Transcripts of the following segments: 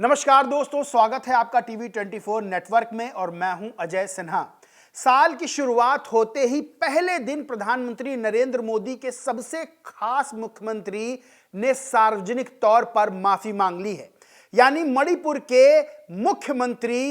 नमस्कार दोस्तों, स्वागत है आपका टीवी 24 नेटवर्क में और मैं हूं अजय सिन्हा। साल की शुरुआत होते ही पहले दिन प्रधानमंत्री नरेंद्र मोदी के सबसे खास मुख्यमंत्री ने सार्वजनिक तौर पर माफी मांग ली है। यानी मणिपुर के मुख्यमंत्री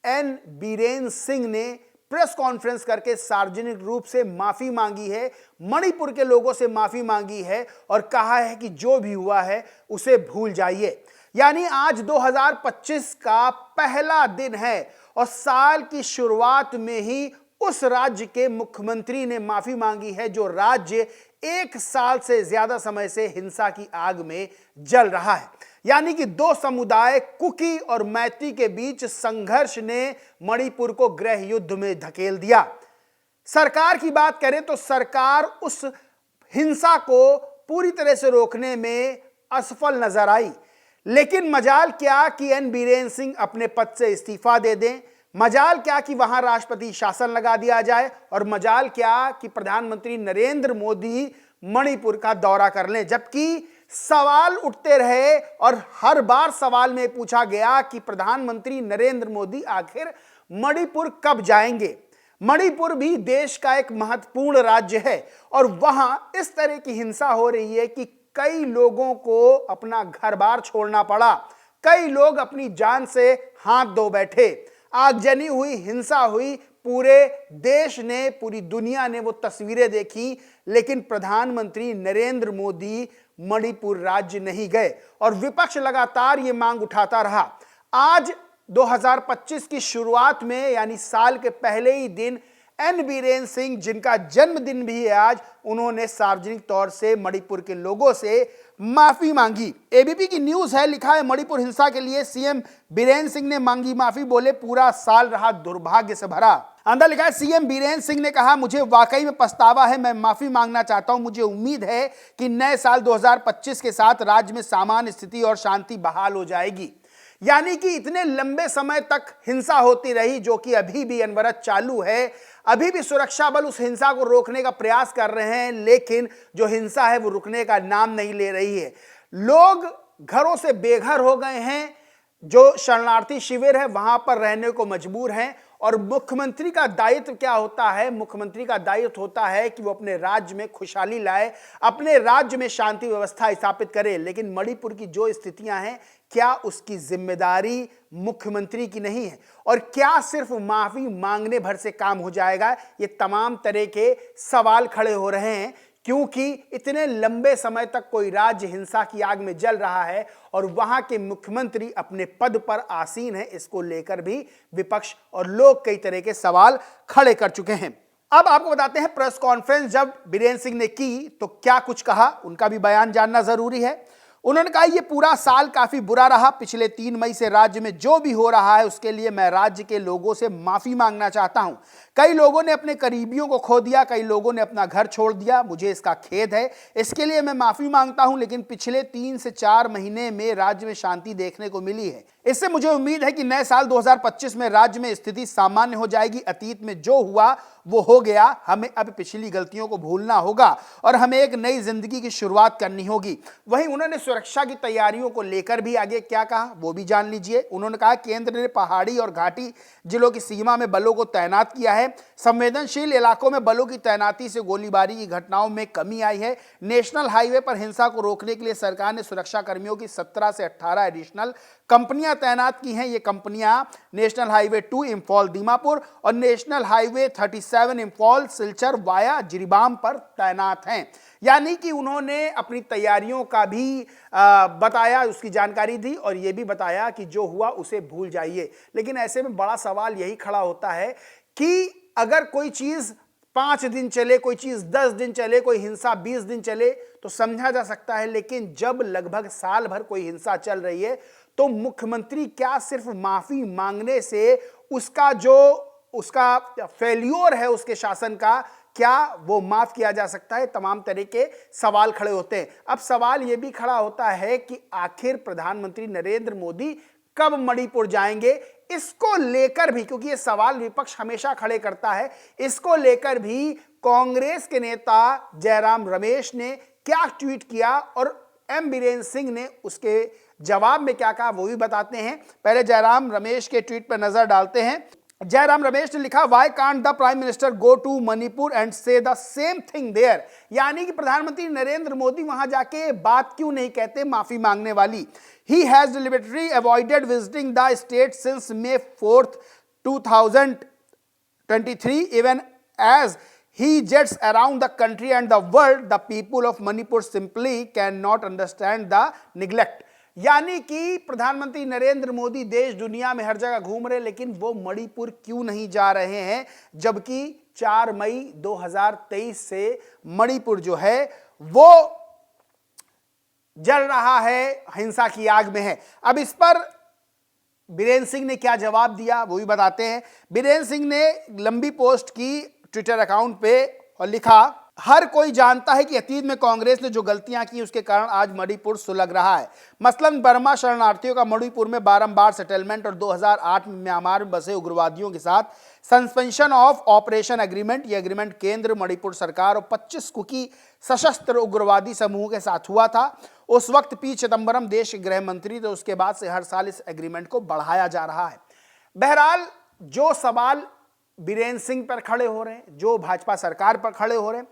एन बीरेन सिंह ने प्रेस कॉन्फ्रेंस करके सार्वजनिक रूप से माफी मांगी है, मणिपुर के लोगों से माफी मांगी है और कहा है कि जो भी हुआ है उसे भूल जाइए। यानी आज 2025 का पहला दिन है और साल की शुरुआत में ही उस राज्य के मुख्यमंत्री ने माफी मांगी है जो राज्य एक साल से ज्यादा समय से हिंसा की आग में जल रहा है। यानी कि दो समुदाय कुकी और मैती के बीच संघर्ष ने मणिपुर को गृह युद्ध में धकेल दिया। सरकार की बात करें तो सरकार उस हिंसा को पूरी तरह से रोकने में असफल नजर आई, लेकिन मजाल क्या कि एन बीरेन सिंह अपने पद से इस्तीफा दे दें, मजाल क्या कि वहां राष्ट्रपति शासन लगा दिया जाए और मजाल क्या कि प्रधानमंत्री नरेंद्र मोदी मणिपुर का दौरा कर लें। जबकि सवाल उठते रहे और हर बार सवाल में पूछा गया कि प्रधानमंत्री नरेंद्र मोदी आखिर मणिपुर कब जाएंगे। मणिपुर भी देश का एक महत्वपूर्ण राज्य है और वहां इस तरह की हिंसा हो रही है कि कई लोगों को अपना घर बार छोड़ना पड़ा, कई लोग अपनी जान से हाथ धो बैठे, आगजनी हुई, हिंसा हुई, पूरे देश ने, पूरी दुनिया ने वो तस्वीरें देखी, लेकिन प्रधानमंत्री नरेंद्र मोदी मणिपुर राज्य नहीं गए और विपक्ष लगातार ये मांग उठाता रहा। आज 2025 की शुरुआत में यानी साल के पहले ही दिन एन बीरेन सिंह, जिनका जन्मदिन भी है आज, उन्होंने सार्वजनिक तौर से मणिपुर के लोगों से माफी मांगी। एबीपी की न्यूज है, लिखा है मणिपुर हिंसा के लिए सीएम बीरेन सिंह ने मांगी माफी, बोले पूरा साल रहा दुर्भाग्य से भरा। अंदर लिखा है सीएम बीरेन सिंह ने कहा, मुझे वाकई में पछतावा है, मैं माफी मांगना चाहता हूं। मुझे उम्मीद है कि नए साल 2025 के साथ राज्य में सामान्य स्थिति और शांति बहाल हो जाएगी। यानी कि इतने लंबे समय तक हिंसा होती रही जो कि अभी भी अनवरत चालू है, अभी भी सुरक्षा बल उस हिंसा को रोकने का प्रयास कर रहे हैं, लेकिन जो हिंसा है वो रुकने का नाम नहीं ले रही है। लोग घरों से बेघर हो गए हैं, जो शरणार्थी शिविर है वहां पर रहने को मजबूर हैं और मुख्यमंत्री का दायित्व क्या होता है? मुख्यमंत्री का दायित्व होता है कि वो अपने राज्य में खुशहाली लाए, अपने राज्य में शांति व्यवस्था स्थापित करे। लेकिन मणिपुर की जो स्थितियां हैं, क्या उसकी जिम्मेदारी मुख्यमंत्री की नहीं है? और क्या सिर्फ माफी मांगने भर से काम हो जाएगा? ये तमाम तरह के सवाल खड़े हो रहे हैं, क्योंकि इतने लंबे समय तक कोई राज्य हिंसा की आग में जल रहा है और वहां के मुख्यमंत्री अपने पद पर आसीन है। इसको लेकर भी विपक्ष और लोग कई तरह के सवाल खड़े कर चुके हैं। अब आपको बताते हैं प्रेस कॉन्फ्रेंस जब बीरेन सिंह ने की तो क्या कुछ कहा, उनका भी बयान जानना जरूरी है। उन्होंने कहा, यह पूरा साल काफी बुरा रहा। पिछले 3 मई से राज्य में जो भी हो रहा है उसके लिए मैं राज्य के लोगों से माफी मांगना चाहता हूं। कई लोगों ने अपने करीबियों को खो दिया, कई लोगों ने अपना घर छोड़ दिया, मुझे इसका खेद है, इसके लिए मैं माफी मांगता हूं। लेकिन पिछले 3 से 4 महीने में राज्य में शांति देखने को मिली है। इससे मुझे उम्मीद है कि नए साल 2025 में राज्य में स्थिति सामान्य हो जाएगी। अतीत में जो हुआ वो हो गया, हमें अब पिछली गलतियों को भूलना होगा और हमें एक नई जिंदगी की शुरुआत करनी होगी। वहीं उन्होंने सुरक्षा की तैयारियों को लेकर भी आगे क्या कहा वो भी जान लीजिए। उन्होंने कहा, केंद्र ने पहाड़ी और घाटी जिलों की सीमा में बलों को तैनात किया है। संवेदनशील इलाकों में बलों की तैनाती से गोलीबारी की घटनाओं में कमी आई है। नेशनल हाईवे पर हिंसा को रोकने के लिए सरकार ने सुरक्षा कर्मियों की 17 से 18 एडिशनल कंपनियां तैनात की हैं। ये कंपनियां नेशनल हाईवे 2 इंफॉल दीमापुर और national highway 37 Imphal Silchar via Jiribam पर तैनात हैं। यानी कि उन्होंने अपनी तैयारियों का भी बताया, उसकी जानकारी दी और यह भी बताया कि जो हुआ उसे भूल जाइए। लेकिन ऐसे में बड़ा सवाल यही खड़ा होता है कि अगर कोई चीज 5 दिन चले, कोई चीज 10 दिन चले, कोई हिंसा 20 दिन चले तो समझा जा सकता है, लेकिन जब लगभग साल भर कोई हिंसा चल रही है तो मुख्यमंत्री क्या सिर्फ माफी मांगने से उसका फेल्योर है उसके शासन का, क्या वो माफ किया जा सकता है? तमाम तरह के सवाल खड़े होते हैं। अब सवाल यह भी खड़ा होता है कि आखिर प्रधानमंत्री नरेंद्र मोदी कब मणिपुर जाएंगे? इसको लेकर भी, क्योंकि ये सवाल विपक्ष हमेशा खड़े करता है, इसको लेकर भी कांग्रेस के नेता जयराम रमेश ने क्या ट्वीट किया और एम बीरेन सिंह ने उसके जवाब में क्या कहा वो भी बताते हैं। पहले जयराम रमेश के ट्वीट पर नजर डालते हैं। जयराम रमेश ने लिखा, why can't the prime minister go to Manipur and say the same thing there. यानी कि प्रधानमंत्री नरेंद्र मोदी वहां जाके बात क्यों नहीं कहते माफी मांगने वाली। He has deliberately avoided visiting the state since May 4th 2023 even as he jets around the country and the world. The people of Manipur simply cannot understand the neglect। यानी कि प्रधानमंत्री नरेंद्र मोदी देश दुनिया में हर जगह घूम रहे, लेकिन वो मणिपुर क्यों नहीं जा रहे हैं, जबकि 4 मई 2023 से मणिपुर जो है वो जल रहा है, हिंसा की आग में है। अब इस पर बीरेन सिंह ने क्या जवाब दिया वो भी बताते हैं। बीरेन सिंह ने लंबी पोस्ट की ट्विटर अकाउंट पे और लिखा, हर कोई जानता है कि अतीत में कांग्रेस ने जो गलतियां की उसके कारण आज मणिपुर सुलग रहा है। मसलन बर्मा शरणार्थियों का मणिपुर में बारंबार सेटलमेंट और 2008 में म्यांमार में बसे उग्रवादियों के साथ सस्पेंशन ऑफ ऑपरेशन एग्रीमेंट। यह एग्रीमेंट केंद्र, मणिपुर सरकार और 25 कुकी सशस्त्र उग्रवादी समूह के साथ हुआ था। उस वक्त पी चिदम्बरम देश के गृह मंत्री थे। उसके बाद से हर साल इस एग्रीमेंट को बढ़ाया जा रहा है। बहरहाल जो सवाल बीरेन सिंह पर खड़े हो रहे हैं, जो भाजपा सरकार पर खड़े हो रहे हैं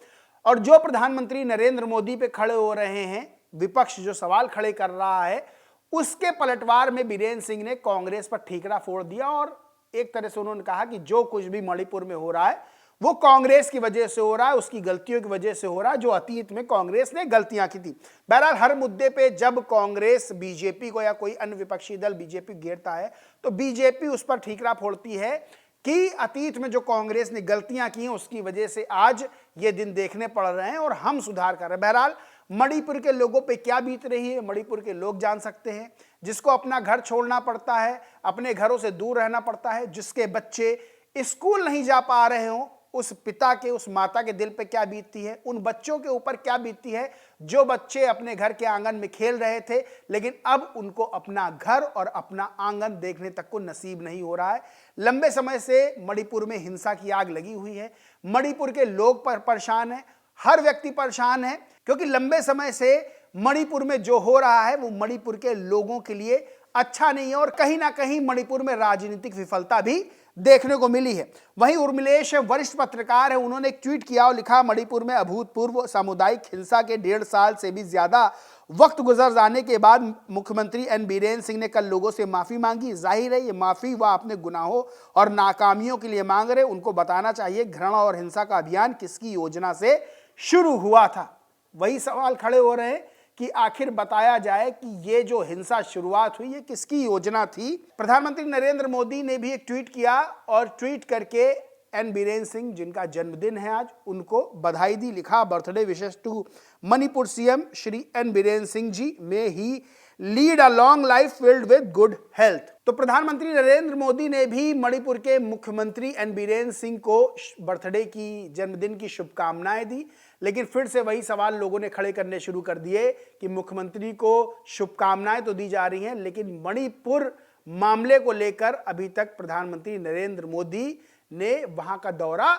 और जो प्रधानमंत्री नरेंद्र मोदी पे खड़े हो रहे हैं, विपक्ष जो सवाल खड़े कर रहा है, उसके पलटवार में बीरेन सिंह ने कांग्रेस पर ठीकरा फोड़ दिया और एक तरह से उन्होंने कहा कि जो कुछ भी मणिपुर में हो रहा है वो कांग्रेस की वजह से हो रहा है, उसकी गलतियों की वजह से हो रहा है, जो अतीत में कांग्रेस ने गलतियां की थी। बहरहाल हर मुद्दे पे जब कांग्रेस बीजेपी को या कोई अन्य विपक्षी दल बीजेपी घेरता है तो बीजेपी उस पर ठीकरा फोड़ती है कि अतीत में जो कांग्रेस ने गलतियां की हैं उसकी वजह से आज ये दिन देखने पड़ रहे हैं और हम सुधार कर रहे हैं। बहरहाल मणिपुर के लोगों पे क्या बीत रही है मणिपुर के लोग जान सकते हैं। जिसको अपना घर छोड़ना पड़ता है, अपने घरों से दूर रहना पड़ता है, जिसके बच्चे स्कूल नहीं जा पा रहे हों, उस पिता के, उस माता के दिल पे क्या बीतती है, उन बच्चों के ऊपर क्या बीतती है जो बच्चे अपने घर के आंगन में खेल रहे थे लेकिन अब उनको अपना घर और अपना आंगन देखने तक को नसीब नहीं हो रहा है। लंबे समय से मणिपुर में हिंसा की आग लगी हुई है। मणिपुर के लोग परेशान हैं, हर व्यक्ति परेशान है, क्योंकि लंबे समय से मणिपुर में जो हो रहा है वो मणिपुर के लोगों के लिए अच्छा नहीं है और कहीं ना कहीं मणिपुर में राजनीतिक विफलता भी देखने को मिली है। वहीं उर्मिलेश वरिष्ठ पत्रकार है, उन्होंने एक ट्वीट किया और लिखा, मणिपुर में अभूतपूर्व सामुदायिक हिंसा के 1.5 साल से भी ज्यादा वक्त गुजर जाने के बाद मुख्यमंत्री एन बीरेन सिंह ने कल लोगों से माफी मांगी। जाहिर है ये माफी वह अपने गुनाहों और नाकामियों के लिए मांग रहे। उनको बताना चाहिए घृणा और हिंसा का अभियान किसकी योजना से शुरू हुआ था। वही सवाल खड़े हो रहे हैं कि आखिर बताया जाए कि ये जो हिंसा शुरुआत हुई ये किसकी योजना थी। प्रधानमंत्री नरेंद्र मोदी ने भी एक ट्वीट किया और ट्वीट करके एन बीरेन सिंह, जिनका जन्मदिन है आज, उनको बधाई दी। लिखा, birthday wishes to Manipur CM Shri N Biren Singh ji, may he lead a long life filled with good health. तो प्रधानमंत्री नरेंद्र मोदी ने भी मणिपुर के मुख्यमंत्री एन बीरेन सिंह को बर्थडे की, जन्मदिन की शुभकामनाएं दी। लेकिन फिर से वही सवाल लोगों ने खड़े करने शुरू कर दिए कि मुख्यमंत्री को शुभकामनाएं तो दी जा रही हैं लेकिन मणिपुर मामले को लेकर अभी तक प्रधानमंत्री नरेंद्र मोदी ने वहां का दौरा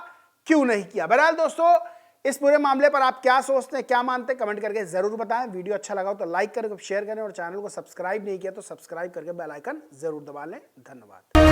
क्यों नहीं किया। बहरहाल दोस्तों, इस पूरे मामले पर आप क्या सोचते हैं, क्या मानते हैं, कमेंट करके जरूर बताएं। वीडियो अच्छा लगा हो तो लाइक करें, शेयर करें और चैनल को सब्सक्राइब नहीं किया तो सब्सक्राइब करके बेल आइकन जरूर दबा लें। धन्यवाद।